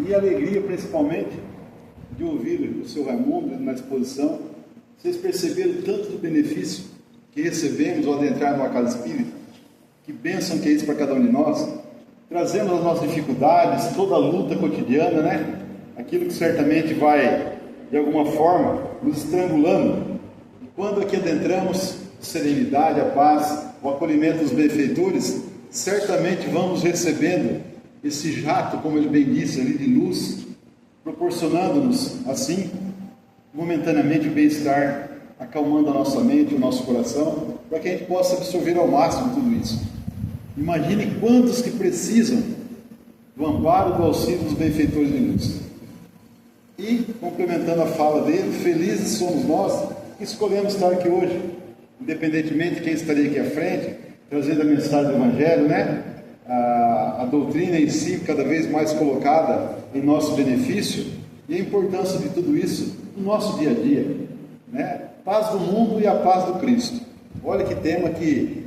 e alegria principalmente de ouvir o seu Raimundo na exposição. Vocês perceberam tanto do benefício que recebemos ao adentrar numa casa espírita? Que bênção que é isso para cada um de nós. Trazemos as nossas dificuldades, toda a luta cotidiana, né? Aquilo que certamente vai, de alguma forma, nos estrangulando. E quando aqui adentramos, a serenidade, a paz, o acolhimento dos benfeitores, certamente vamos recebendo esse jato, como ele bem disse ali, de luz, proporcionando-nos, assim, momentaneamente o bem-estar, acalmando a nossa mente, o nosso coração, para que a gente possa absorver ao máximo tudo isso. Imagine quantos que precisam do amparo, do auxílio dos benfeitores de luz. E, complementando a fala dele, felizes somos nós que escolhemos estar aqui hoje, independentemente de quem estaria aqui à frente, trazendo a mensagem do Evangelho, né? A doutrina em si cada vez mais colocada em nosso benefício, e a importância de tudo isso no nosso dia a dia, né? Paz do mundo e a paz do Cristo. Olha que tema que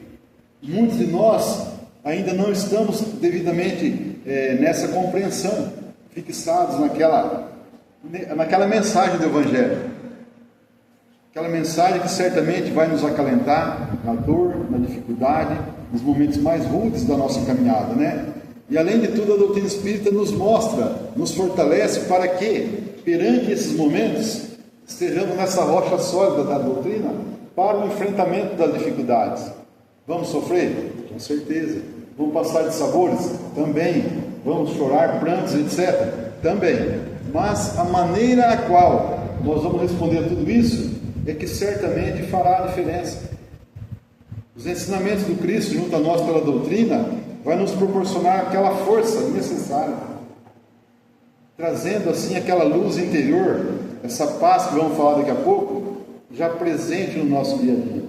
muitos de nós ainda não estamos devidamente nessa compreensão, fixados naquela mensagem do Evangelho. Aquela mensagem que certamente vai nos acalentar na dor, na dificuldade, nos momentos mais rudes da nossa caminhada, né? E além de tudo, a doutrina espírita nos mostra, nos fortalece para que, perante esses momentos, estejamos nessa rocha sólida da doutrina para o enfrentamento das dificuldades. Vamos sofrer? Com certeza. Vamos passar de sabores? Também. Vamos chorar, prantos, etc. Também. Mas a maneira a qual nós vamos responder a tudo isso é que certamente fará a diferença. Os ensinamentos do Cristo junto a nós pela doutrina vai nos proporcionar aquela força necessária, trazendo assim aquela luz interior, essa paz que vamos falar daqui a pouco, já presente no nosso dia a dia.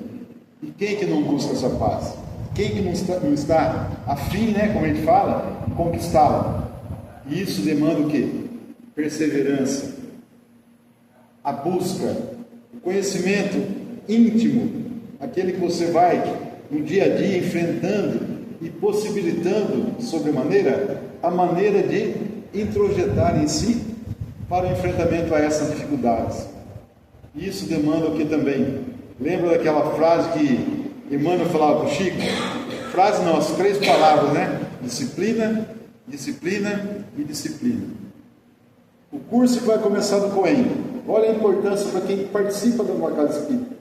E quem que não busca essa paz? Quem que não está afim, né, como a gente fala, conquistá-la? E isso demanda o quê? Perseverança, a busca, o conhecimento íntimo, aquele que você vai no dia a dia enfrentando e possibilitando sobremaneira a maneira de introjetar em si para o enfrentamento a essas dificuldades. Isso demanda o que também? Lembra daquela frase que Emmanuel falava para o Chico? Frase não, as 3 palavras, né? Disciplina, disciplina e disciplina. O curso que vai começar do Coen, olha a importância para quem participa de uma casa espírita.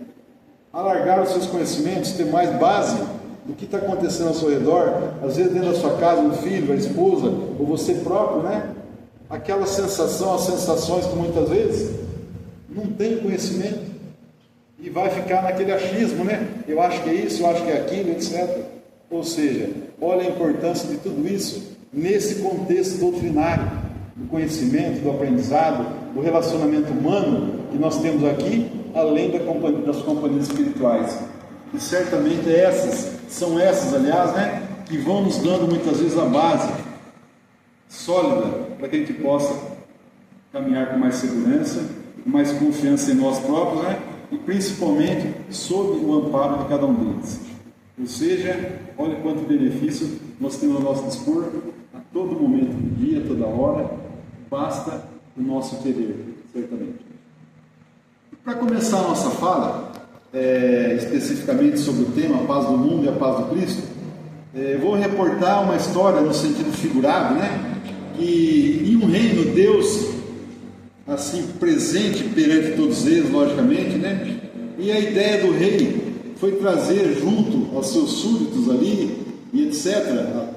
Alargar os seus conhecimentos, ter mais base do que está acontecendo ao seu redor, às vezes dentro da sua casa, um filho, a esposa, ou você próprio, né? Aquela sensação, as sensações que muitas vezes não tem conhecimento e vai ficar naquele achismo, né? Eu acho que é isso, eu acho que é aquilo, etc. Ou seja, olha a importância de tudo isso nesse contexto doutrinário, do conhecimento, do aprendizado, do relacionamento humano que nós temos aqui, além das companhias espirituais. E certamente são essas, aliás, né, que vão nos dando muitas vezes a base sólida para que a gente possa caminhar com mais segurança, com mais confiança em nós próprios, né, e principalmente sob o amparo de cada um deles. Ou seja, olha quanto benefício nós temos ao nosso dispor a todo momento do dia, a toda hora, basta o nosso querer, certamente. Para começar a nossa fala, especificamente sobre o tema a paz do mundo e a paz do Cristo, vou reportar uma história no sentido figurado, né? Que em um reino Deus, assim, presente perante todos eles, logicamente, né? E a ideia do rei foi trazer junto aos seus súditos ali, e etc.,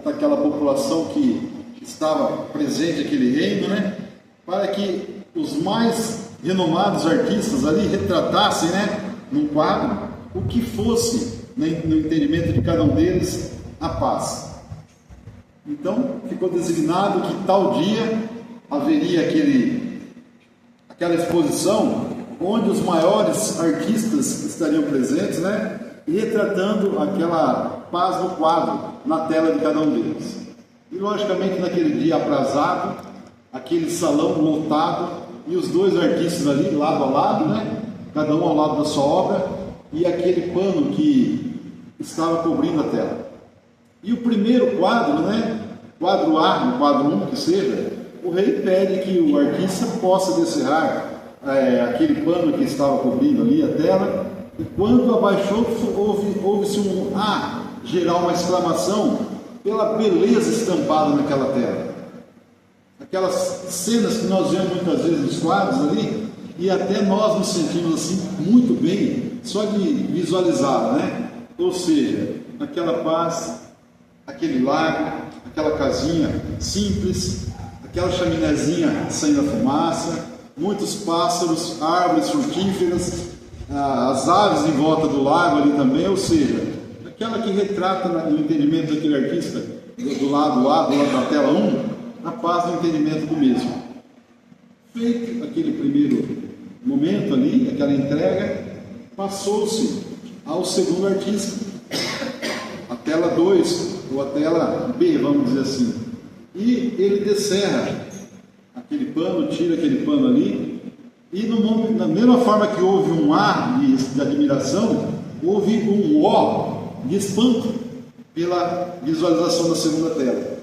daquela população que estava presente naquele reino, né? Para que os mais renomados artistas ali retratassem, né, num quadro, o que fosse, no entendimento de cada um deles, a paz. Então, ficou designado que tal dia haveria aquela exposição onde os maiores artistas estariam presentes, né, retratando aquela paz no quadro, na tela de cada um deles. E, logicamente, naquele dia aprazado, aquele salão lotado, e os 2 artistas ali, lado a lado, né? Cada um ao lado da sua obra, e aquele pano que estava cobrindo a tela. E o primeiro quadro, né? Quadro A, quadro 1, que seja, o rei pede que o artista possa descerrar aquele pano que estava cobrindo ali a tela, e quando abaixou, houve-se geral, uma exclamação pela beleza estampada naquela tela. Aquelas cenas que nós vemos muitas vezes nos quadros ali, e até nós nos sentimos assim muito bem, só de visualizá-la, né? Ou seja, aquela paz, aquele lago, aquela casinha simples, aquela chaminézinha saindo a fumaça, muitos pássaros, árvores frutíferas, as aves em volta do lago ali também, ou seja, aquela que retrata no entendimento daquele artista, do lado A, do lado da tela 1, a paz no entendimento do mesmo. Feito aquele primeiro momento ali, aquela entrega, passou-se ao segundo artista, a tela 2, ou a tela B, vamos dizer assim, e ele descerra aquele pano, tira aquele pano ali, e da mesma forma que houve um A de admiração, houve um O de espanto pela visualização da segunda tela.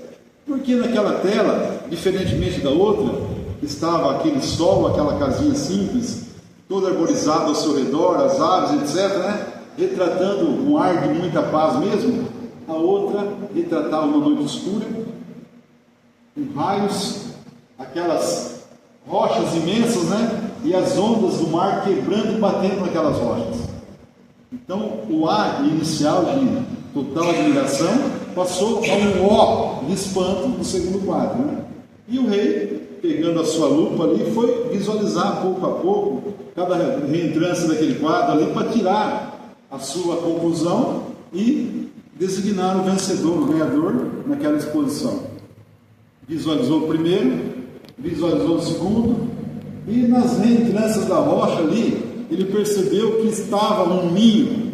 Porque naquela tela, diferentemente da outra, estava aquele sol, aquela casinha simples, toda arborizada ao seu redor, as aves, etc., né? Retratando um ar de muita paz mesmo. A outra retratava uma noite escura, com raios, aquelas rochas imensas, né? E as ondas do mar quebrando e batendo naquelas rochas. Então, o A inicial de total admiração passou a um O de espanto no segundo quadro, né? E o rei, pegando a sua lupa ali, foi visualizar pouco a pouco cada reentrância daquele quadro ali para tirar a sua conclusão e designar o vencedor, o ganhador naquela exposição. Visualizou o primeiro, visualizou o segundo, e nas reentrâncias da rocha ali, ele percebeu que estava um ninho.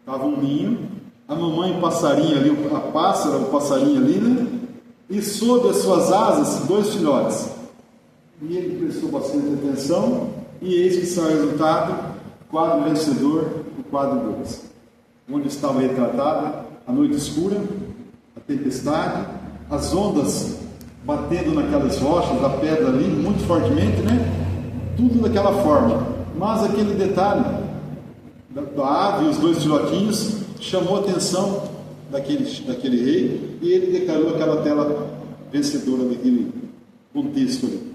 Estava um ninho, a mamãe passarinho ali, o passarinho ali, né? E sob as suas asas, 2 filhotes. E ele prestou bastante atenção, e eis que sai o resultado, quadro vencedor, o quadro 2. Onde estava retratada a noite escura, a tempestade, as ondas batendo naquelas rochas, da pedra ali, muito fortemente, né? Tudo daquela forma. Mas aquele detalhe da ave e os 2 filhotinhos chamou a atenção daquele rei, e ele declarou aquela tela vencedora daquele contexto ali.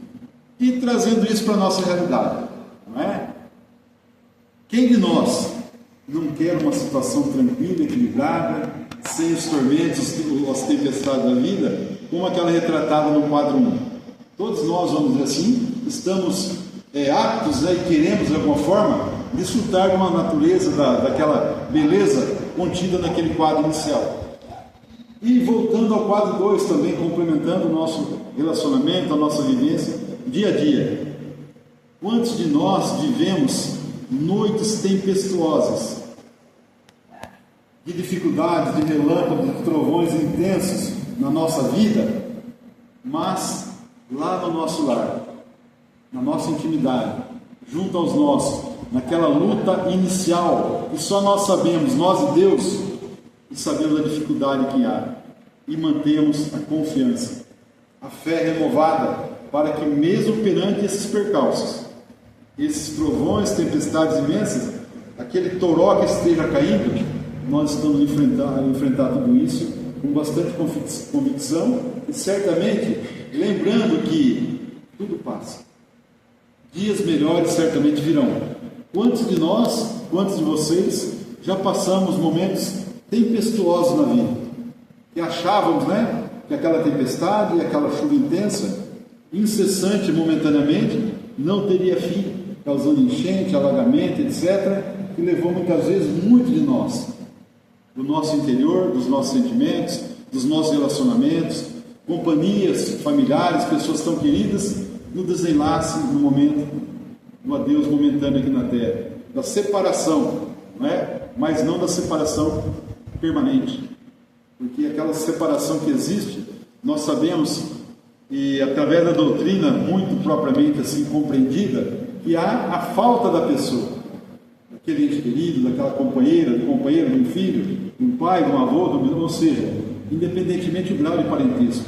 E trazendo isso para a nossa realidade, não é? Quem de nós não quer uma situação tranquila, equilibrada, sem os tormentos, as tempestades da vida, como aquela retratada no quadro 1? Todos nós, vamos dizer assim, estamos aptos, né, e queremos de alguma forma desfrutar de uma natureza, daquela beleza contida naquele quadro inicial. E voltando ao quadro 2 também, complementando o nosso relacionamento, a nossa vivência dia a dia. Quantos de nós vivemos noites tempestuosas, de dificuldades, de relâmpagos, de trovões intensos na nossa vida, mas lá no nosso lar, na nossa intimidade, junto aos nossos, naquela luta inicial, que só nós sabemos, nós e Deus, e sabemos a dificuldade que há, e mantemos a confiança, a fé renovada, para que mesmo perante esses percalços, esses trovões, tempestades imensas, aquele toró que esteja caindo, nós estamos enfrentar tudo isso com bastante convicção e certamente lembrando que tudo passa. Dias melhores certamente virão. Quantos de nós, quantos de vocês já passamos momentos tempestuosos na vida? Que achávamos, né, que aquela tempestade, aquela chuva intensa, incessante momentaneamente, não teria fim, causando enchente, alagamento, etc., que levou muitas vezes muito de nós, do nosso interior, dos nossos sentimentos, dos nossos relacionamentos, companhias, familiares, pessoas tão queridas, no desenlace, no momento, no adeus momentâneo aqui na Terra, da separação, não é? Mas não da separação permanente, porque aquela separação que existe, nós sabemos, e através da doutrina muito propriamente assim compreendida, que há a falta da pessoa, daquele ente querido, daquela companheira, do companheiro, de um filho, de um pai, de um avô, ou seja, independentemente do grau de parentesco,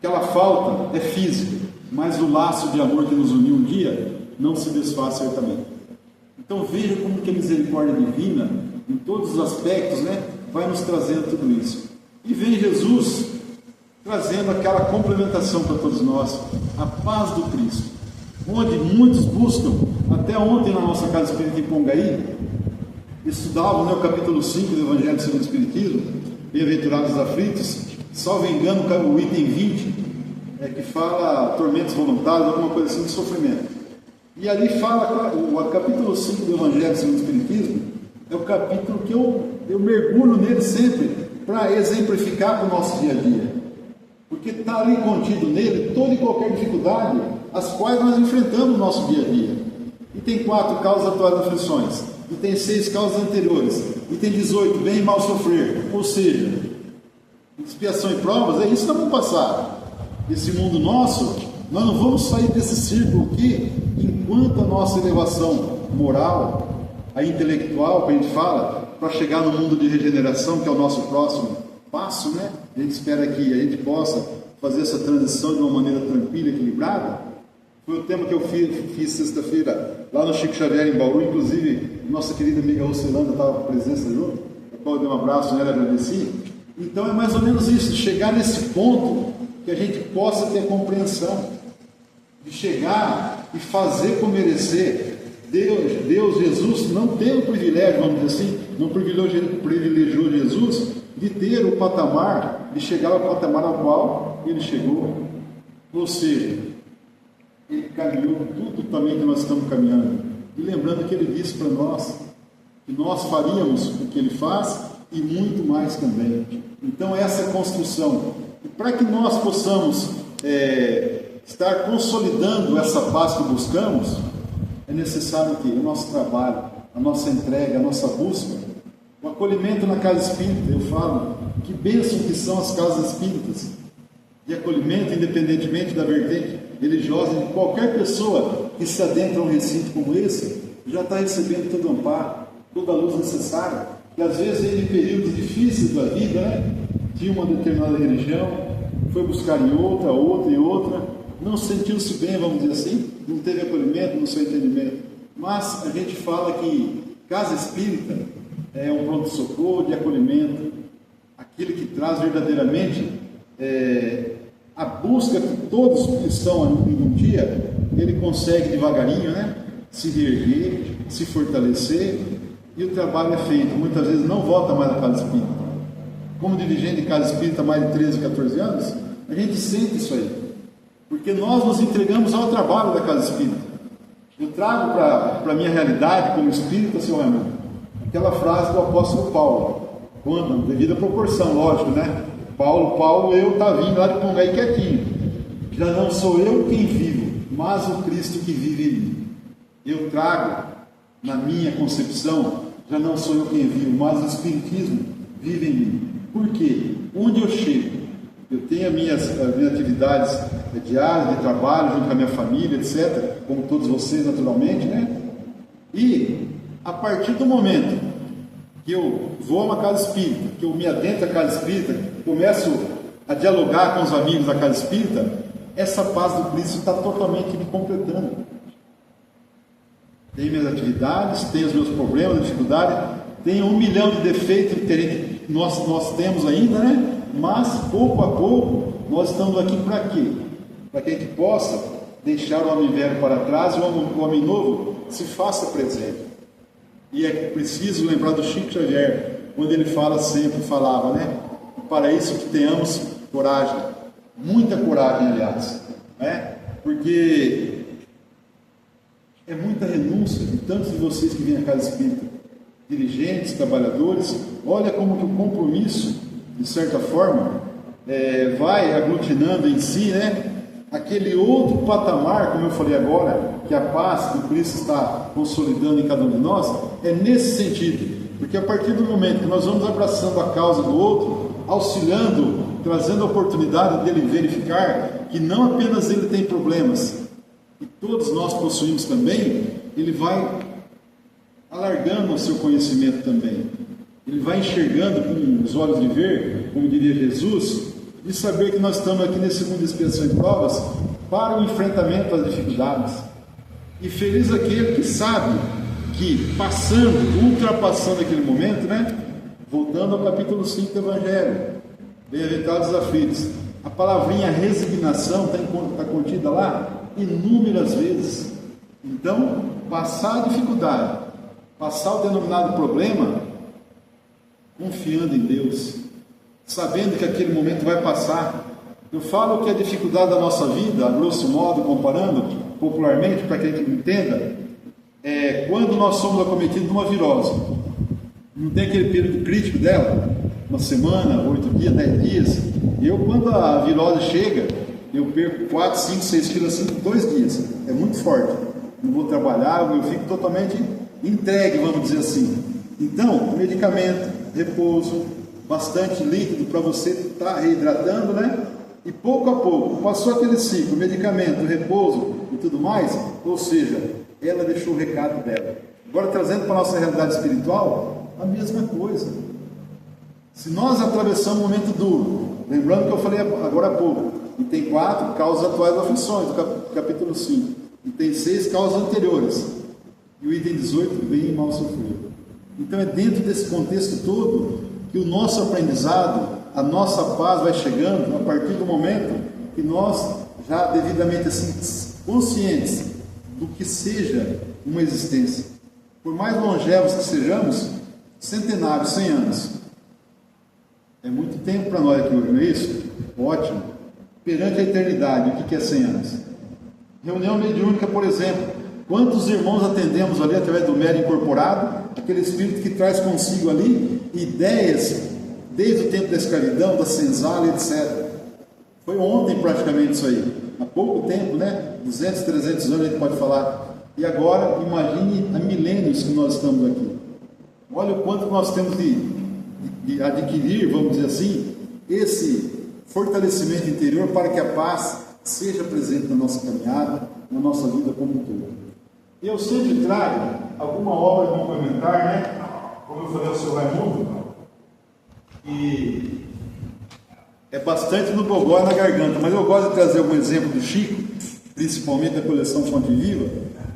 Aquela falta é física, mas o laço de amor que nos uniu um dia não se desfaz certamente. Então veja como que a misericórdia divina, em todos os aspectos, né, vai nos trazendo tudo isso. E vem Jesus trazendo aquela complementação para todos nós, a paz do Cristo, onde muitos buscam. Até ontem na nossa casa espírita em Pongaí, estudavam, né, o capítulo 5 do Evangelho segundo o Espiritismo, Bem-aventurados os aflitos, salvo engano, o item 20, que fala tormentos voluntários, alguma coisa assim de sofrimento. E ali fala, o capítulo 5 do Evangelho segundo o Espiritismo, é o capítulo que eu mergulho nele sempre, para exemplificar para o nosso dia a dia. Porque está ali contido nele toda e qualquer dificuldade, as quais nós enfrentamos no nosso dia a dia. E tem 4 causas atuais das aflições, e tem 6 causas anteriores, e tem 18, bem e mal sofrer. Ou seja, expiação e provas, é isso que nós vamos passar. Esse mundo nosso, nós não vamos sair desse círculo aqui, enquanto a nossa elevação moral, a intelectual, que a gente fala, para chegar no mundo de regeneração, que é o nosso próximo passo, né? A gente espera que a gente possa fazer essa transição de uma maneira tranquila, equilibrada. Foi o tema que eu fiz sexta-feira lá no Chico Xavier, em Bauru. Inclusive, nossa querida amiga Rocelanda estava com presença junto, a qual eu dei um abraço nela e agradeci. Então é mais ou menos isso, chegar nesse ponto que a gente possa ter compreensão, de chegar e fazer por merecer. Deus, Jesus, não tem o privilégio, vamos dizer assim, não privilegiou Jesus de ter o patamar, de chegar ao patamar ao qual ele chegou. Ou seja, ele caminhou tudo também que nós estamos caminhando. E lembrando que ele disse para nós que nós faríamos o que ele faz e muito mais também. Então essa construção, e para que nós possamos estar consolidando essa paz que buscamos, é necessário que o nosso trabalho, a nossa entrega, a nossa busca, o acolhimento na casa espírita. Eu falo que bênção que são as casas espíritas de acolhimento, independentemente da vertente religiosa de qualquer pessoa que se adentra a um recinto como esse, já está recebendo todo o amparo, toda a luz necessária. E às vezes em períodos difíceis da vida, né, tinha uma determinada religião, foi buscar em outra, não sentiu-se bem, vamos dizer assim, não teve acolhimento no seu entendimento. Mas a gente fala que casa espírita é um pronto-socorro de acolhimento, aquele que traz verdadeiramente a busca que todos que estão em um dia, ele consegue devagarinho, né, se reerguer, se fortalecer, e o trabalho é feito. Muitas vezes não volta mais à casa espírita. Como dirigente de casa espírita há mais de 13, 14 anos, a gente sente isso aí, porque nós nos entregamos ao trabalho da casa espírita. Eu trago para a minha realidade como espírita, seu Raimundo, aquela frase do apóstolo Paulo, quando, devido à proporção, lógico, né? Paulo, eu estava vindo lá de Pongaí quietinho. Já não sou eu quem vivo, mas o Cristo que vive em mim. Eu trago, na minha concepção, já não sou eu quem vivo, mas o Espiritismo vive em mim. Por quê? Onde eu chego, eu tenho as minhas atividades diárias de trabalho, junto com a minha família, etc., como todos vocês, naturalmente, né? E, a partir do momento que eu vou a uma casa espírita, que eu me adentro à casa espírita, começo a dialogar com os amigos da casa espírita, essa paz do Cristo está totalmente me completando. Tenho minhas atividades, tenho os meus problemas, dificuldades, tenho 1 milhão de defeitos que nós temos ainda, né? Mas, pouco a pouco, nós estamos aqui para quê? Para que a gente possa deixar o homem velho para trás e o homem novo se faça presente. E é preciso lembrar do Chico Xavier, quando ele falava, né? Para isso que tenhamos coragem, muita coragem, aliás, né? Porque é muita renúncia de tantos de vocês que vêm à casa espírita, dirigentes, trabalhadores. Olha como que o compromisso, de certa forma, vai aglutinando em si, né, aquele outro patamar, como eu falei agora, que a paz que Cristo está consolidando em cada um de nós, é nesse sentido. Porque a partir do momento que nós vamos abraçando a causa do outro, auxiliando, trazendo a oportunidade dele verificar que não apenas ele tem problemas, e todos nós possuímos também, ele vai alargando o seu conhecimento também. Ele vai enxergando com os olhos de ver, como diria Jesus, de saber que nós estamos aqui nesse mundo de expiação e provas para o enfrentamento às dificuldades. E feliz aquele que sabe que ultrapassando aquele momento, né? Voltando ao capítulo 5 do Evangelho, bem-aventurados os aflitos, a palavrinha resignação está contida lá inúmeras vezes. Então, passar a dificuldade, passar o denominado problema, confiando em Deus, sabendo que aquele momento vai passar. Eu falo que a dificuldade da nossa vida, a grosso modo, comparando popularmente, para quem entenda, é quando nós somos acometidos de uma virose. Não tem aquele período crítico dela, uma semana, 8 dias, 10 dias. Eu, quando a virose chega, eu perco 4, 5, 6 quilos assim em 2 dias. É muito forte. Não vou trabalhar, eu fico totalmente entregue, vamos dizer assim. Então, medicamento, repouso, bastante líquido para você estar reidratando, né? E pouco a pouco, passou aquele ciclo, medicamento, repouso e tudo mais, ou seja, ela deixou o recado dela. Agora, trazendo para a nossa realidade espiritual, a mesma coisa. Se nós atravessamos um momento duro, lembrando que eu falei agora há pouco, e tem 4 causas atuais das aflições, do capítulo 5, e tem 6 causas anteriores, e o item 18, bem e mal sofrido. Então é dentro desse contexto todo que o nosso aprendizado, a nossa paz vai chegando a partir do momento que nós, já devidamente assim, conscientes do que seja uma existência. Por mais longevos que sejamos, centenários, 100 anos. É muito tempo para nós aqui hoje, não é isso? Ótimo. Perante a eternidade, o que é 100 anos? Reunião mediúnica, por exemplo. Quantos irmãos atendemos ali através do médium incorporado? Aquele espírito que traz consigo ali ideias desde o tempo da escravidão, da senzala, etc. Foi ontem praticamente isso aí. Há pouco tempo, né? 200, 300 anos a gente pode falar. E agora, imagine há milênios que nós estamos aqui. Olha o quanto nós temos de adquirir, vamos dizer assim, esse fortalecimento interior para que a paz seja presente na nossa caminhada, na nossa vida como um todo. E eu sempre trago alguma obra complementar, né? Como eu falei ao seu Raimundo, e é bastante no bogó e na garganta, mas eu gosto de trazer algum exemplo do Chico, principalmente da coleção Fonte Viva,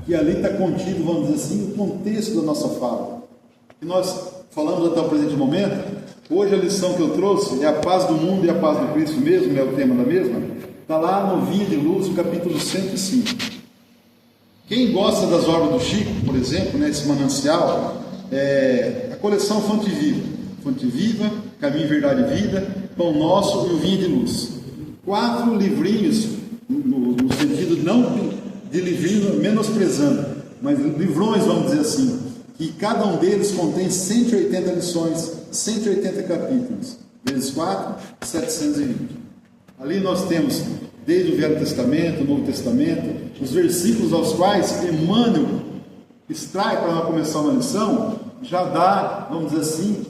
que ali está contido, vamos dizer assim, o contexto da nossa fala. E nós falamos até o presente momento. Hoje a lição que eu trouxe é a paz do mundo e a paz do Cristo mesmo, é o tema da mesma. Está lá no Vinha de Luz, no capítulo 105. Quem gosta das obras do Chico, por exemplo, né, esse manancial, a coleção Fonte Viva. Fonte Viva, Caminho, Verdade e Vida, Pão Nosso e o Vinha de Luz. 4 livrinhos, no sentido não de livrinho menosprezando, mas livrões, vamos dizer assim, que cada um deles contém 180 lições, 180 capítulos, vezes 4, 720. Ali nós temos, desde o Velho Testamento, o Novo Testamento, os versículos aos quais Emmanuel extrai para nós começar uma lição, já dá, vamos dizer assim,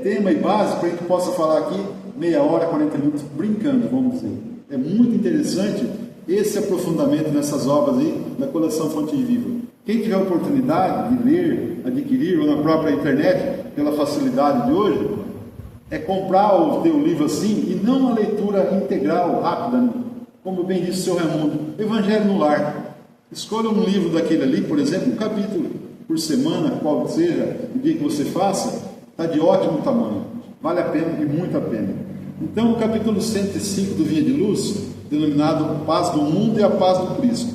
tema e base para a gente possa falar aqui meia hora, 40 minutos, brincando, vamos dizer. É muito interessante esse aprofundamento nessas obras aí da coleção Fonte Viva. Quem tiver a oportunidade de ler, adquirir, ou na própria internet, pela facilidade de hoje, é comprar o teu livro assim, e não a leitura integral, rápida, como bem disse o seu Raimundo, Evangelho no Lar. Escolha um livro daquele ali, por exemplo, um capítulo por semana, qual seja o dia que você faça, está de ótimo tamanho, vale a pena e muito a pena. Então, o capítulo 105 do Vinha de Luz, denominado Paz do Mundo e a Paz do Cristo.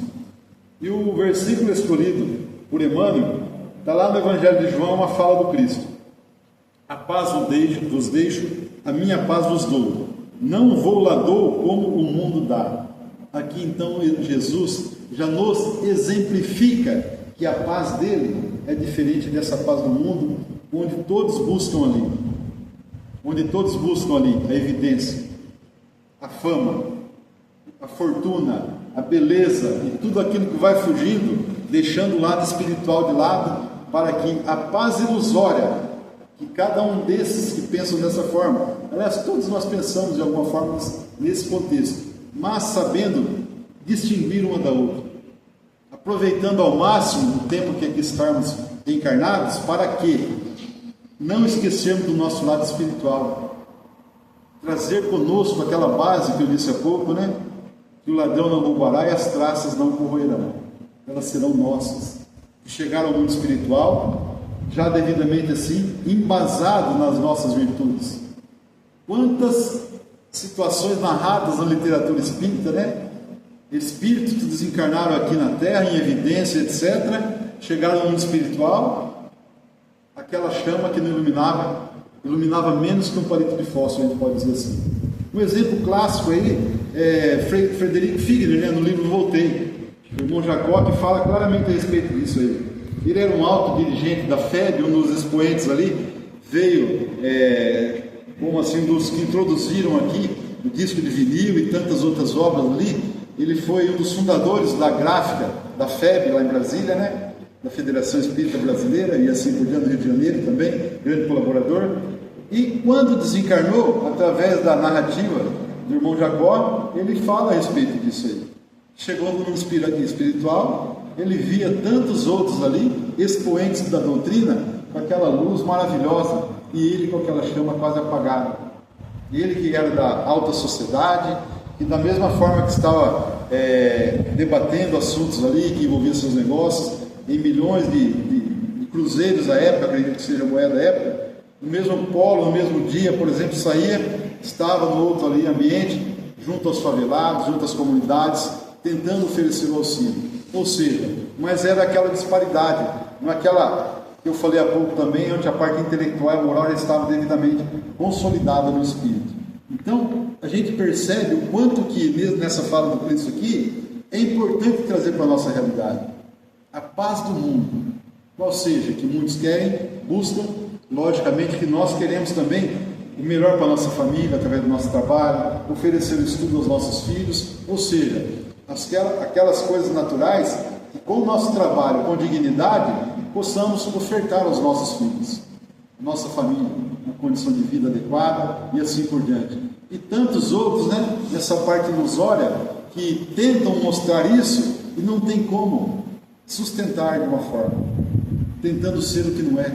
E o versículo escolhido por Emmanuel está lá no Evangelho de João, uma fala do Cristo. A paz vos deixo, a minha paz vos dou. Não vou lá dou como o mundo dá. Aqui então Jesus já nos exemplifica que a paz dele é diferente dessa paz do mundo, onde todos buscam ali. Onde todos buscam ali a evidência, a fama, a fortuna, a beleza e tudo aquilo que vai fugindo, deixando o lado espiritual de lado, para que a paz ilusória, que cada um desses que pensam dessa forma, aliás, todos nós pensamos de alguma forma nesse contexto, mas sabendo distinguir uma da outra, aproveitando ao máximo o tempo que aqui estamos encarnados, para que não esquecermos do nosso lado espiritual. trazer conosco aquela base que eu disse há pouco, né? Que o ladrão não roubará e as traças não corroerão. Elas serão nossas. Chegar ao mundo espiritual, já devidamente assim, embasado nas nossas virtudes. Quantas situações narradas na literatura espírita, né? Espíritos que desencarnaram aqui na Terra, em evidência, etc., chegaram ao mundo espiritual, aquela chama que não iluminava menos que um palito de fósforo, a gente pode dizer assim. Um exemplo clássico aí é Frederico Figner, né, no livro Voltei. O irmão Jacó que fala claramente a respeito disso aí. Ele era um alto dirigente da FEB, um dos expoentes ali, veio como assim, dos que introduziram aqui o disco de vinil e tantas outras obras ali. Ele foi um dos fundadores da gráfica da FEB, lá em Brasília, né? Da Federação Espírita Brasileira, e assim por diante, no Rio de Janeiro também, grande colaborador. E quando desencarnou, através da narrativa do irmão Jacó, ele fala a respeito disso aí. Chegou no mundo espiritual, ele via tantos outros ali, expoentes da doutrina, com aquela luz maravilhosa, e ele com aquela chama quase apagada. Ele que era da alta sociedade, e da mesma forma que estava debatendo assuntos ali, que envolviam seus negócios, em milhões de cruzeiros à época, acredito que seja a moeda da época, no mesmo polo, no mesmo dia, por exemplo, estava no outro ali ambiente, junto aos favelados, junto às comunidades, tentando oferecer o auxílio. Ou seja, mas era aquela disparidade, naquela que eu falei há pouco também, onde a parte intelectual e a moral já estava devidamente consolidada no espírito. Então, a gente percebe o quanto que, nessa fala do Cristo aqui, é importante trazer para a nossa realidade a paz do mundo, qual seja, que muitos querem, buscam, logicamente que nós queremos também o melhor para a nossa família, através do nosso trabalho, oferecer o estudo aos nossos filhos, ou seja, aquelas coisas naturais que com o nosso trabalho, com dignidade, possamos ofertar aos nossos filhos, a nossa família, uma condição de vida adequada e assim por diante. E tantos outros, né, nessa parte ilusória, que tentam mostrar isso e não tem como sustentar de uma forma, tentando ser o que não é,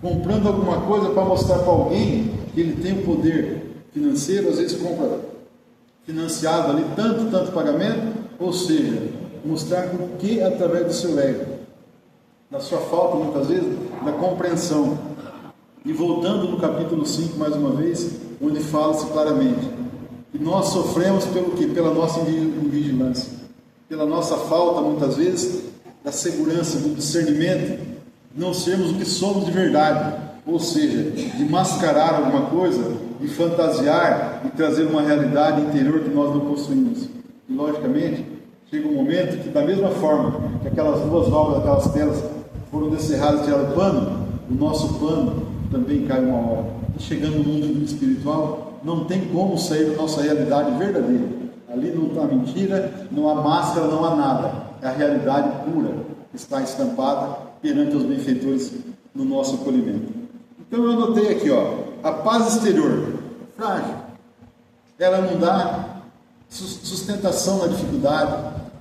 comprando alguma coisa para mostrar para alguém que ele tem o poder financeiro, às vezes compra financiado ali tanto pagamento, ou seja, mostrar o que através do seu ego, da sua falta muitas vezes da compreensão. E voltando no capítulo 5 mais uma vez, onde fala-se claramente que nós sofremos pelo quê? Pela nossa invigilância, pela nossa falta muitas vezes da segurança, do discernimento, não sermos o que somos de verdade, ou seja, de mascarar alguma coisa, de fantasiar e trazer uma realidade interior que nós não possuímos. E logicamente, chega um momento que, da mesma forma que aquelas duas obras, aquelas telas foram descerradas e tiraram o pano, o nosso pano também cai uma hora. E chegando no mundo espiritual, não tem como sair da nossa realidade verdadeira. Ali não há mentira, não há máscara, não há nada. É a realidade pura que está estampada perante os benfeitores no nosso acolhimento. Então eu anotei aqui, a paz exterior, frágil. Ela não dá sustentação na dificuldade,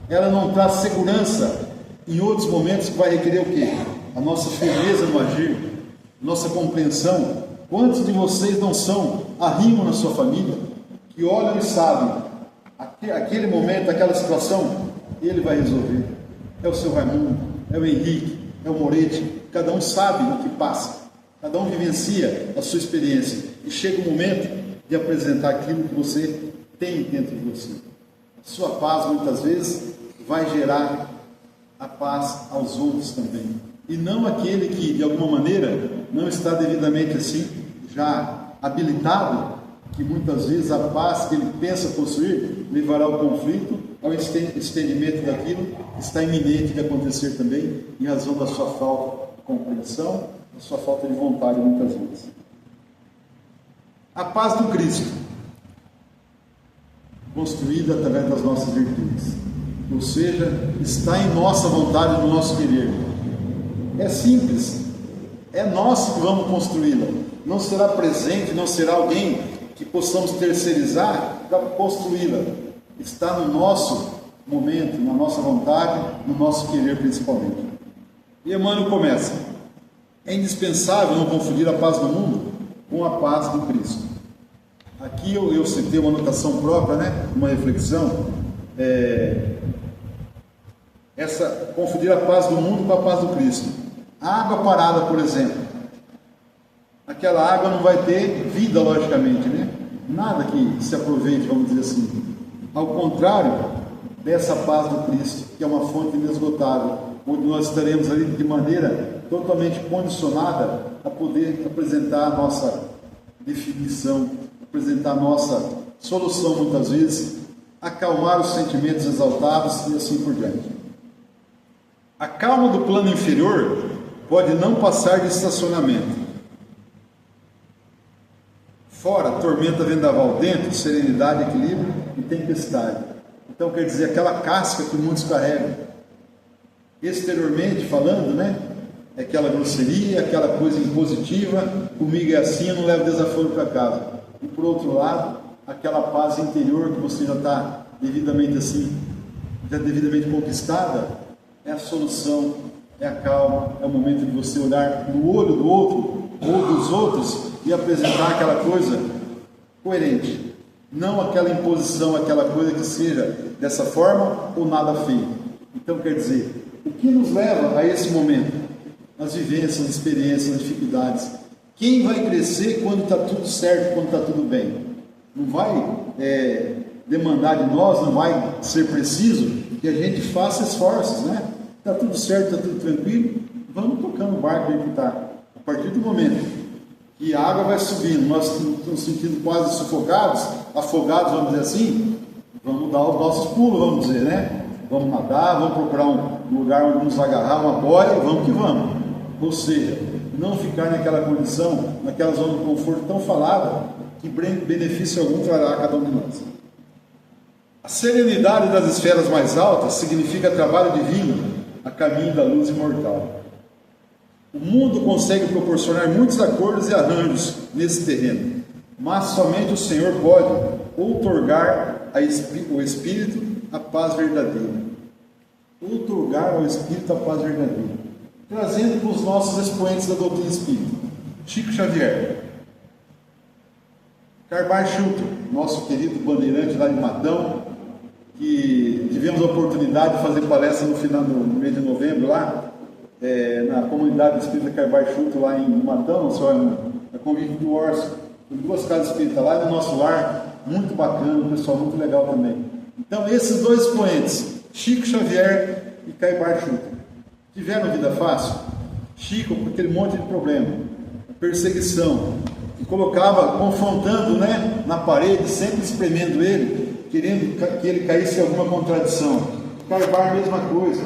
ela não traz segurança em outros momentos que vai requerer o quê? A nossa firmeza no agir, nossa compreensão. Quantos de vocês não são arrimo na sua família, que olham e sabem, aquele momento, aquela situação, ele vai resolver. É o seu Raimundo, é o Henrique, é o Moretti, cada um sabe o que passa, cada um vivencia a sua experiência, e chega o momento de apresentar aquilo que você tem dentro de você. A sua paz, muitas vezes, vai gerar a paz aos outros também, e não aquele que, de alguma maneira, não está devidamente assim, já habilitado, que muitas vezes a paz que ele pensa possuir levará ao conflito, ao estendimento daquilo que está iminente de acontecer também, em razão da sua falta de compreensão, da sua falta de vontade muitas vezes. A paz do Cristo, construída através das nossas virtudes, ou seja, está em nossa vontade, no nosso querer. É simples, é nós que vamos construí-la, não será presente, não será alguém que possamos terceirizar para construí-la. Está no nosso momento, na nossa vontade, no nosso querer principalmente. E Emmanuel começa: é indispensável não confundir a paz do mundo com a paz do Cristo. Aqui eu citei uma anotação própria, né? Uma reflexão. Confundir a paz do mundo com a paz do Cristo. A água parada, por exemplo. Aquela água não vai ter vida, logicamente, né? Nada que se aproveite, vamos dizer assim. Ao contrário dessa paz do Cristo, que é uma fonte inesgotável, onde nós estaremos ali de maneira totalmente condicionada a poder apresentar a nossa definição, apresentar a nossa solução muitas vezes, acalmar os sentimentos exaltados e assim por diante. A calma do plano inferior pode não passar de estacionamento. Fora, tormenta, vendaval; dentro, serenidade, equilíbrio e tempestade. Então quer dizer, aquela casca que muitos carregam. Exteriormente falando, né? É aquela grosseria, aquela coisa impositiva, comigo é assim, eu não levo desaforo para casa. E por outro lado, aquela paz interior que você já está devidamente assim, já devidamente conquistada, é a solução, é a calma, é o momento de você olhar no olho do outro ou dos outros e apresentar aquela coisa coerente. Não aquela imposição, aquela coisa que seja dessa forma ou nada feito. Então quer dizer, o que nos leva a esse momento? As vivências, as experiências, as dificuldades. Quem vai crescer quando está tudo certo, quando está tudo bem? Não vai demandar de nós, não vai ser preciso que a gente faça esforços, né? Está tudo certo, está tudo tranquilo, vamos tocando o barco aí que está. A partir do momento que a água vai subindo, nós estamos nos sentindo quase sufocados, afogados, vamos dizer assim, vamos dar os nossos pulos, vamos dizer, né? Vamos nadar, vamos procurar um lugar onde nos agarrar, uma boia, e vamos que vamos. Ou seja, não ficar naquela condição, naquela zona de conforto tão falada, que benefício algum trará a cada um de nós. A serenidade das esferas mais altas significa trabalho divino a caminho da luz imortal. O mundo consegue proporcionar muitos acordos e arranjos nesse terreno, mas somente o Senhor pode outorgar ao Espírito a paz verdadeira. Outorgar ao Espírito a paz verdadeira. Trazendo para os nossos expoentes da doutrina espírita: Chico Xavier, Carbar Schutter, nosso querido bandeirante lá de Matão, que tivemos a oportunidade de fazer palestra no mês de novembro lá, na comunidade espírita Carbar Schutter lá em Matão, a convite do Orso, com 2 casas espíritas lá e no nosso lar, muito bacana, um pessoal muito legal também. Então esses 2 expoentes, Chico Xavier e Carbar Schutter, tiveram vida fácil? Chico, com aquele monte de problema, perseguição, que colocava, confrontando, né, na parede, sempre espremendo ele, querendo que ele caísse em alguma contradição. Carbar, mesma coisa.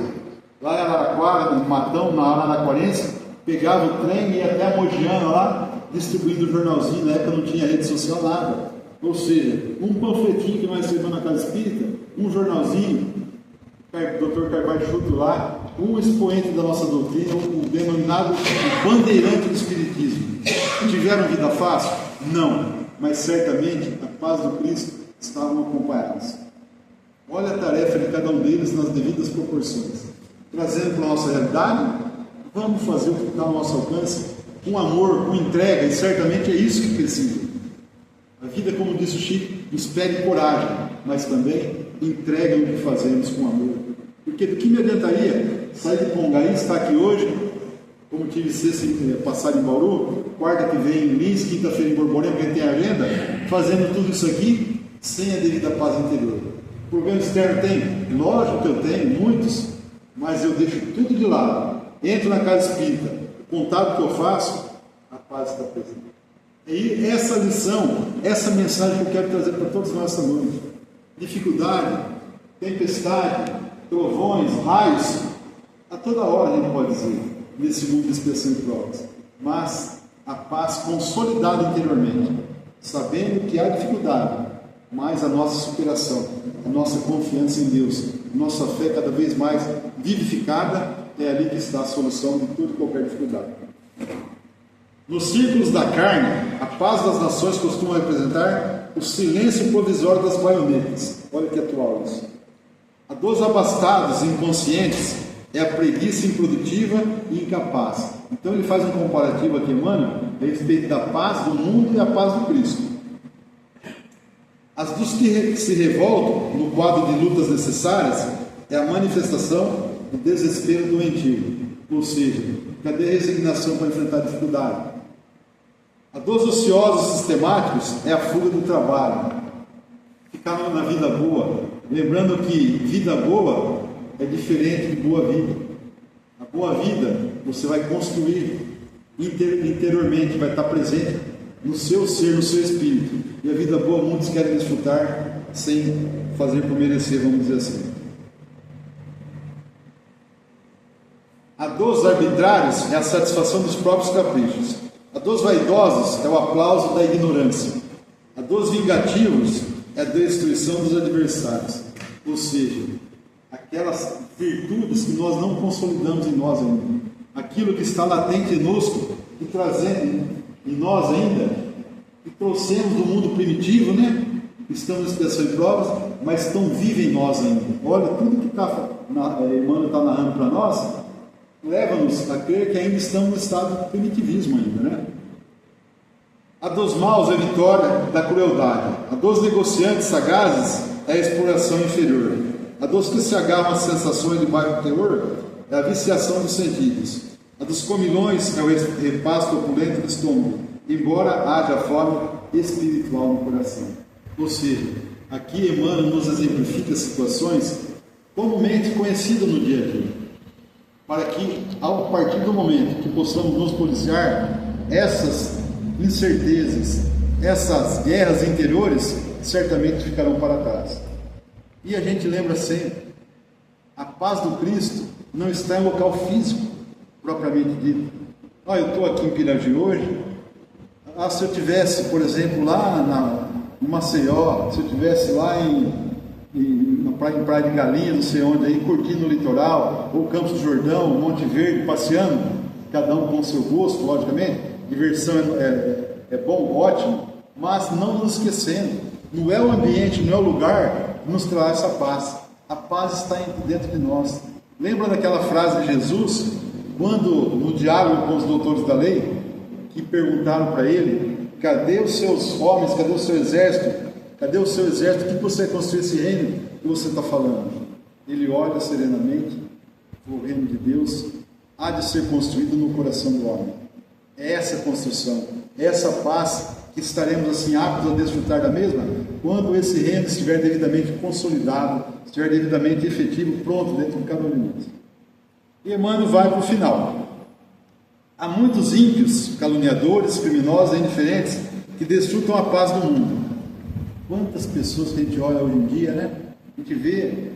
Lá em Araraquara, no Matão, na Araraquarense, pegava o trem e ia até a Mogiana lá, distribuindo o jornalzinho. Na época não tinha rede social, nada. Ou seja, um panfletinho que nós recebemos na Casa Espírita, um jornalzinho, Dr. Carbar Schutter lá, um expoente da nossa doutrina, o denominado bandeirante do Espiritismo. Tiveram vida fácil? Não, mas certamente a paz do Cristo estavam acompanhados. Olha a tarefa de cada um deles nas devidas proporções. Trazendo para a nossa realidade, vamos fazer o que está ao nosso alcance, com amor, com entrega, e certamente é isso que precisa. A vida, como disse o Chico, nos pede coragem, mas também entrega o que fazemos com amor. Porque do que me adiantaria sair de Pongaí, estar aqui hoje, como tive sexta passada em Bauru, quarta que vem em Lins, quinta-feira em Borborema, quem tem agenda, fazendo tudo isso aqui sem a devida paz interior. Problema externo tem? Lógico que eu tenho, muitos, mas eu deixo tudo de lado. Entro na casa espírita, o contato que eu faço, a paz está presente. E essa lição, essa mensagem que eu quero trazer para todos nós esta noite: dificuldade, tempestade, trovões, raios, a toda hora a gente pode dizer, nesse mundo de expressão e provas, mas a paz consolidada interiormente, sabendo que há dificuldade, mas a nossa superação, a nossa confiança em Deus, a nossa fé cada vez mais vivificada, é ali que está a solução de toda e qualquer dificuldade. Nos círculos da carne, a paz das nações costuma representar o silêncio provisório das baionetas. Olha que atual isso. A dos abastados e inconscientes é a preguiça improdutiva e incapaz. Então ele faz um comparativo aqui, Emmanuel, a respeito da paz do mundo e a paz do Cristo. As dos que se revoltam no quadro de lutas necessárias é a manifestação do desespero doentio, ou seja, cadê a resignação para enfrentar a dificuldade? A dos ociosos sistemáticos é a fuga do trabalho, ficar na vida boa, lembrando que vida boa é diferente de boa vida. A boa vida você vai construir interiormente, vai estar presente no seu ser, no seu espírito. E a vida boa muitos querem desfrutar sem fazer por merecer, vamos dizer assim. A dos arbitrários é a satisfação dos próprios caprichos. A dos vaidosos é o aplauso da ignorância. A dos vingativos é a destruição dos adversários. Ou seja, aquelas virtudes que nós não consolidamos em nós ainda. Aquilo que está latente conosco e trazendo em nós ainda, que trouxemos do mundo primitivo, né? Estamos em expiação e provas, mas estão vivos em nós ainda. Olha, tudo que a irmã está narrando para nós, leva-nos a crer que ainda estamos no estado de primitivismo ainda, né? A dos maus é a vitória da crueldade. A dos negociantes sagazes é a exploração inferior. A dos que se agarram às sensações de baixo teor é a viciação dos sentidos. A dos comilões é o repasto opulento do estômago, embora haja fome espiritual no coração. Ou seja, aqui Emmanuel nos exemplifica situações comumente conhecidas no dia a dia, para que, a partir do momento que possamos nos policiar, essas incertezas, essas guerras interiores, certamente ficarão para trás. E a gente lembra sempre, a paz do Cristo não está em local físico, propriamente dito. Eu estou aqui em Piragi hoje, se eu tivesse, por exemplo, lá em Maceió, se eu tivesse lá em Praia de Galinha, não sei onde, aí, curtindo o litoral, ou Campos do Jordão, Monte Verde, passeando, cada um com o seu gosto, logicamente, diversão é bom, ótimo, mas não nos esquecendo, não é o ambiente, não é o lugar que nos traz essa paz. A paz está dentro de nós. Lembra daquela frase de Jesus, quando no diálogo com os doutores da lei, que perguntaram para ele, cadê os seus homens, cadê o seu exército? Cadê o seu exército? O que você construiu esse reino que você está falando? Ele olha serenamente, o reino de Deus há de ser construído no coração do homem. É essa construção, é essa paz que estaremos assim aptos a desfrutar da mesma, quando esse reino estiver devidamente consolidado, estiver devidamente efetivo, pronto dentro de cada um de nós. E Emmanuel vai para o final. Há muitos ímpios, caluniadores, criminosos e indiferentes que desfrutam a paz do mundo. Quantas pessoas que a gente olha hoje em dia, né? A gente vê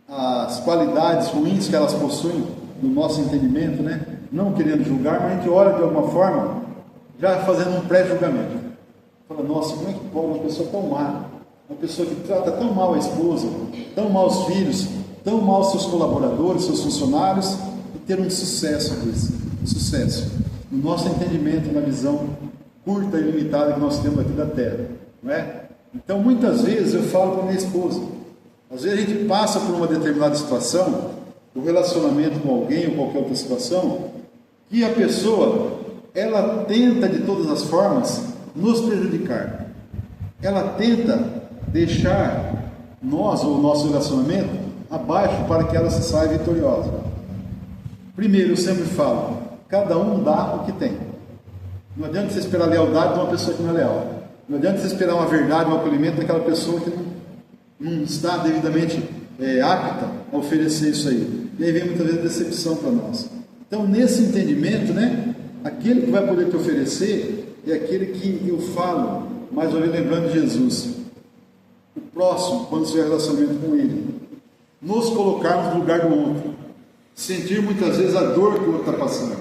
as qualidades ruins que elas possuem no nosso entendimento, né? Não querendo julgar, mas a gente olha de alguma forma, já fazendo um pré-julgamento. Fala, nossa, como é que pode uma pessoa tão má, uma pessoa que trata tão mal a esposa, tão mal os filhos, tão mal seus colaboradores, seus funcionários, e ter um sucesso desse, sucesso, no nosso entendimento, na visão curta e limitada que nós temos aqui da Terra, não é? Então, muitas vezes eu falo para minha esposa, às vezes a gente passa por uma determinada situação, o relacionamento com alguém ou qualquer outra situação, que a pessoa, ela tenta de todas as formas nos prejudicar. Ela tenta deixar nós ou o nosso relacionamento abaixo para que ela se saia vitoriosa. Primeiro, eu sempre falo, cada um dá o que tem. Não adianta você esperar a lealdade de uma pessoa que não é leal. Não adianta você esperar uma verdade, um acolhimento daquela pessoa que não está devidamente apta a oferecer isso aí. E aí vem muitas vezes decepção para nós. Então, nesse entendimento, né, aquele que vai poder te oferecer é aquele que eu falo, mais uma vez lembrando de Jesus. O próximo, quando tiver relacionamento com ele, nos colocarmos no lugar do outro, sentir muitas vezes a dor que o outro está passando,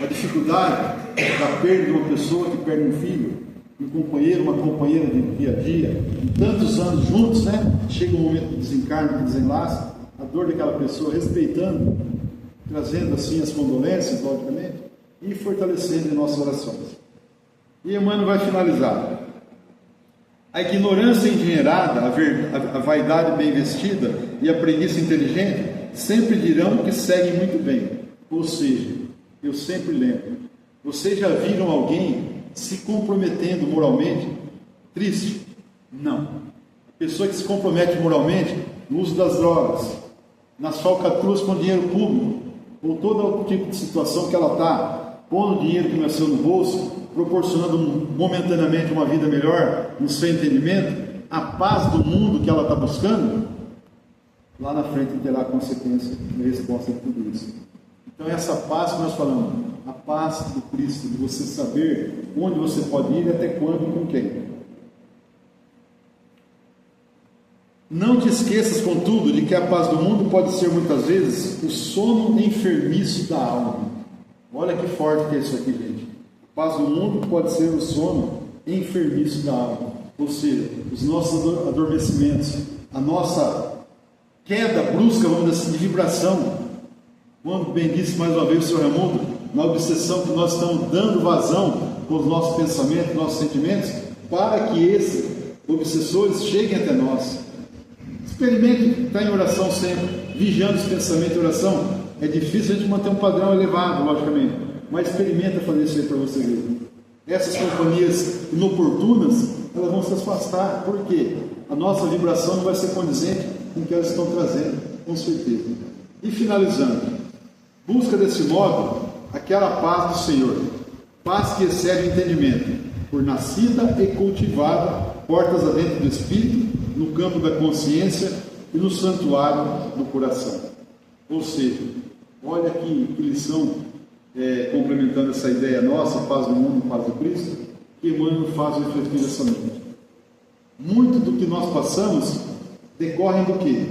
a dificuldade da perda de uma pessoa que perde um filho, um companheiro, uma companheira de dia a dia, tantos anos juntos, né? Chega um momento de desencarne, de desenlace, a dor daquela pessoa, respeitando, trazendo assim as condolências, logicamente, e fortalecendo em nossas orações. E Emmanuel vai finalizar. A ignorância endinheirada, a vaidade bem vestida e a preguiça inteligente sempre dirão que seguem muito bem. Ou seja, eu sempre lembro, vocês já viram alguém se comprometendo moralmente triste? Não. Pessoa que se compromete moralmente no uso das drogas, nas falcatruas com dinheiro público, ou todo outro tipo de situação que ela está pondo dinheiro que não é seu no bolso, proporcionando momentaneamente uma vida melhor no seu entendimento, a paz do mundo que ela está buscando, lá na frente terá consequência e resposta de tudo isso. Então essa paz que nós falamos, a paz do Cristo, de você saber onde você pode ir, até quando e com quem. Não te esqueças, contudo, de que a paz do mundo pode ser muitas vezes o sono enfermiço da alma. Olha que forte que é isso aqui, gente. A paz do mundo pode ser o sono enfermiço da alma. Ou seja, os nossos adormecimentos, a nossa queda brusca, vamos dizer assim, de vibração. Quando bem disse mais uma vez o Sr. Raimundo, na obsessão que nós estamos dando vazão com os nossos pensamentos, nossos sentimentos, para que esses obsessores cheguem até nós. Experimente estar em oração sempre, vigiando os pensamentos em oração. É difícil a gente manter um padrão elevado, logicamente, mas experimenta fazer isso aí para você ver. Essas companhias inoportunas, elas vão se afastar, porque a nossa vibração não vai ser condizente com o que elas estão trazendo, com certeza. E finalizando, busca desse modo aquela paz do Senhor, paz que excede o entendimento, por nascida e cultivada, portas adentro do Espírito, no campo da consciência e no santuário do coração. Ou seja, olha que lição, complementando essa ideia nossa, paz do mundo, paz do Cristo, que Emmanuel faz refletir essa noite. Muito do que nós passamos decorre do quê?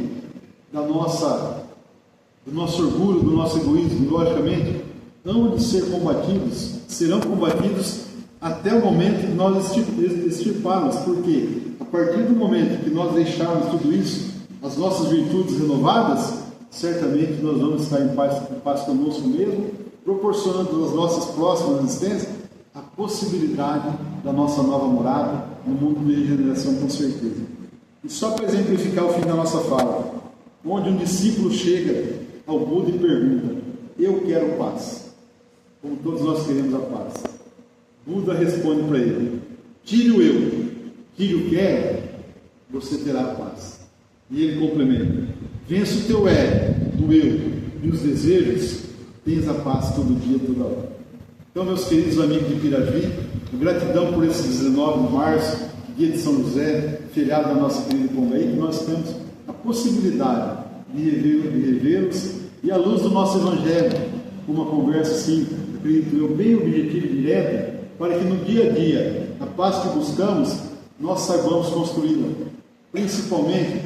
Do nosso orgulho, do nosso egoísmo, logicamente, hão de ser combatidos, serão combatidos até o momento de nós extirpá-los, porque a partir do momento que nós deixarmos tudo isso, as nossas virtudes renovadas, certamente nós vamos estar em paz conosco mesmo, proporcionando às nossas próximas existências a possibilidade da nossa nova morada no mundo de regeneração, com certeza. E só para exemplificar o fim da nossa fala, onde um discípulo chega ao Buda e pergunta: eu quero paz, como todos nós queremos a paz. Buda responde para ele: tire o eu, tire o quero, você terá a paz. E ele complementa: vença o teu do eu e os desejos, tens a paz todo dia, toda hora. Então, meus queridos amigos de Pirajuí, gratidão por esse 19 de março, dia de São José, feriado da nossa querida Pombaí, que nós temos a possibilidade de revê-los e à luz do nosso Evangelho, uma conversa assim, acredito eu, bem objetiva e direta, para que no dia a dia, a paz que buscamos, nós saibamos construí-la, principalmente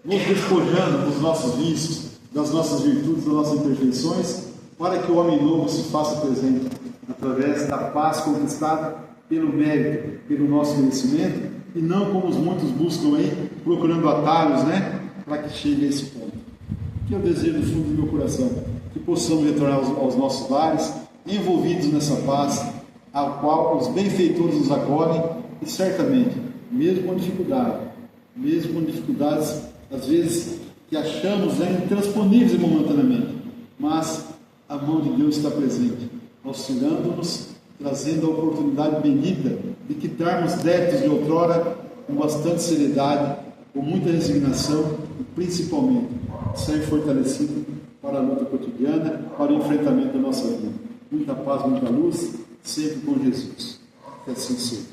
nos despojando dos nossos vícios, das nossas virtudes, das nossas imperfeições, para que o homem novo se faça presente através da paz conquistada pelo mérito, pelo nosso merecimento, e não como os muitos buscam aí, procurando atalhos, para que chegue a esse ponto. Que eu desejo do fundo do meu coração, que possamos retornar aos nossos lares, envolvidos nessa paz, ao qual os benfeitores nos acolhem, e certamente, mesmo com dificuldades, às vezes, que achamos intransponíveis momentaneamente, mas a mão de Deus está presente, auxiliando-nos, trazendo a oportunidade bendita de quitarmos débitos de outrora com bastante seriedade, com muita resignação e, principalmente, sair fortalecido para a luta cotidiana, para o enfrentamento da nossa vida. Muita paz, muita luz, sempre com Jesus. Que assim seja.